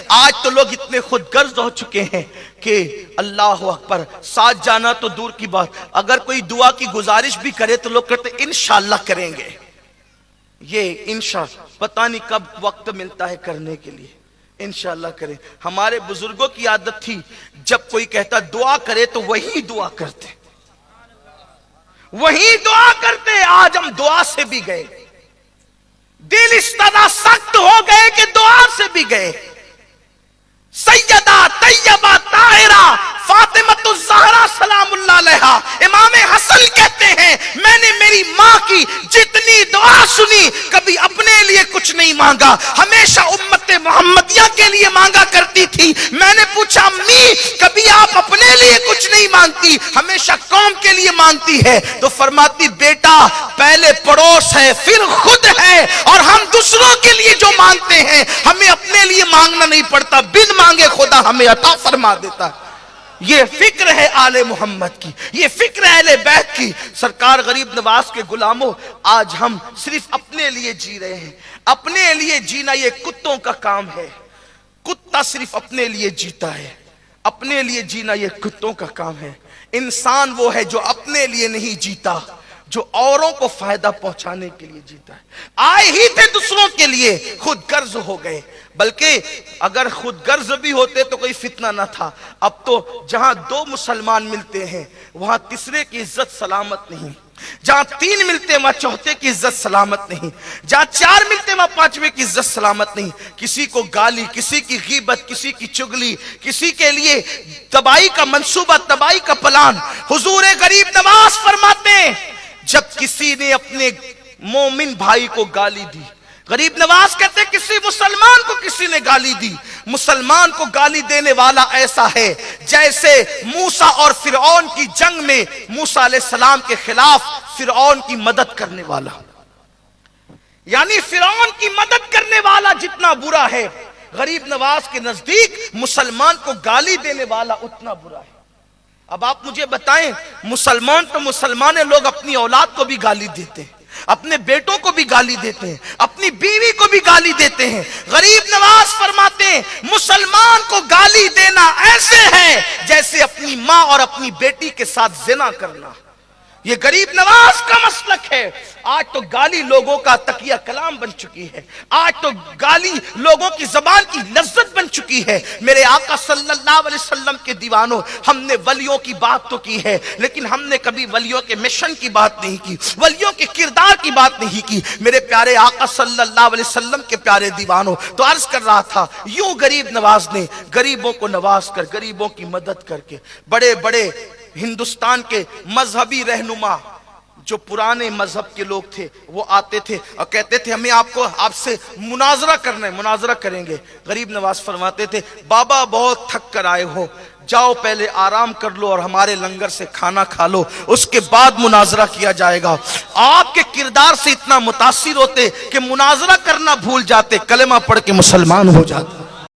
آج تو لوگ اتنے خود غرض ہو چکے ہیں کہ اللہ اکبر، ساتھ جانا تو دور کی بات، اگر کوئی دعا کی گزارش بھی کرے تو لوگ کہتے ہیں انشاءاللہ کریں گے. یہ انشاءاللہ پتہ نہیں کب وقت ملتا ہے کرنے کے لیے. انشاءاللہ کریں. ہمارے بزرگوں کی عادت تھی جب کوئی کہتا دعا کرے تو وہی دعا کرتے، وہی دعا کرتے. آج ہم دعا سے بھی گئے، دل اس طرح سخت ہو گئے کہ دعا سے بھی گئے. سیدہ طیبہ طاہرہ فاطمۃ الزہرا سلام اللہ علیہا، امام حسن کہتے ہیں میں نے میری ماں کی جتنی دعا سنی کبھی اپنے لیے کچھ نہیں مانگا، ہمیشہ امت محمدیہ کے لیے مانگا کرتی تھی. میں نے پوچھا امی کبھی آپ اپنے لیے کچھ نہیں مانگتی، ہمیشہ قوم کے لیے مانگتی ہے؟ تو فرماتی بیٹا پہلے پڑوس ہے پھر خود ہے، اور ہم دوسروں کے لیے جو مانگتے ہیں ہمیں اپنے لیے مانگنا نہیں پڑتا، بن مانگے خدا ہمیں عطا فرما دیتا ہے. یہ فکر ہے آل محمد کی، یہ فکر ہے اہل بیت کی. سرکار غریب نواز کے غلاموں، آج ہم صرف اپنے لیے جی رہے ہیں. اپنے لیے جینا یہ کتوں کا کام ہے. کتا صرف اپنے لیے جیتا ہے، اپنے لیے جینا یہ کتوں کا کام ہے. انسان وہ ہے جو اپنے لیے نہیں جیتا، جو اوروں کو فائدہ پہنچانے کے لیے جیتا ہے. آئے ہی تھے دوسروں کے لیے، خود غرض ہو گئے. بلکہ اگر خود غرض بھی ہوتے تو کوئی فتنہ نہ تھا. اب تو جہاں دو مسلمان ملتے ہیں وہاں تیسرے کی عزت سلامت نہیں، جہاں تین ملتے ہیں وہاں چوتھے کی عزت سلامت نہیں، جہاں چار ملتے ہیں وہاں پانچویں کی عزت سلامت نہیں. کسی کو گالی، کسی کی غیبت، کسی کی چگلی، کسی کے لیے تباہی کا منصوبہ، تباہی کا پلان. حضور غریب نواز فرماتے ہیں جب کسی نے اپنے مومن بھائی کو گالی دی، غریب نواز کہتے ہیں کسی مسلمان کو کسی نے گالی دی، مسلمان کو گالی دینے والا ایسا ہے جیسے موسیٰ اور فرعون کی جنگ میں موسیٰ علیہ السلام کے خلاف فرعون کی مدد کرنے والا. یعنی فرعون کی مدد کرنے والا جتنا برا ہے، غریب نواز کے نزدیک مسلمان کو گالی دینے والا اتنا برا ہے. اب آپ مجھے بتائیں، مسلمان تو مسلمان ہیں، لوگ اپنی اولاد کو بھی گالی دیتے ہیں، اپنے بیٹوں کو بھی گالی دیتے ہیں، اپنی بیوی کو بھی گالی دیتے ہیں. غریب نواز فرماتے ہیں مسلمان کو گالی دینا ایسے ہے جیسے اپنی ماں اور اپنی بیٹی کے ساتھ زنا کرنا. یہ غریب نواز کا مسلک ہے. آج تو گالی لوگوں کا تکیہ کلام بن چکی ہے، آج تو گالی لوگوں کی زبان کی لذت بن چکی ہے. میرے آقا صلی اللہ علیہ وسلم کے دیوانوں، ہم نے ولیوں کی بات تو کی ہے لیکن ہم نے کبھی ولیوں کے مشن کی بات نہیں کی، ولیوں کے کردار کی بات نہیں کی. میرے پیارے آقا صلی اللہ علیہ وسلم کے پیارے دیوانوں، تو عرض کر رہا تھا یوں غریب نواز نے غریبوں کو نواز کر، غریبوں کی مدد کر کے، بڑے بڑے ہندوستان کے مذہبی رہنما جو پرانے مذہب کے لوگ تھے وہ آتے تھے اور کہتے تھے ہمیں آپ سے مناظرہ کرنا ہے، مناظرہ کریں گے. غریب نواز فرماتے تھے بابا بہت تھک کر آئے ہو، جاؤ پہلے آرام کر لو اور ہمارے لنگر سے کھانا کھا لو، اس کے بعد مناظرہ کیا جائے گا. آپ کے کردار سے اتنا متاثر ہوتے کہ مناظرہ کرنا بھول جاتے، کلمہ پڑھ کے مسلمان ہو جاتے.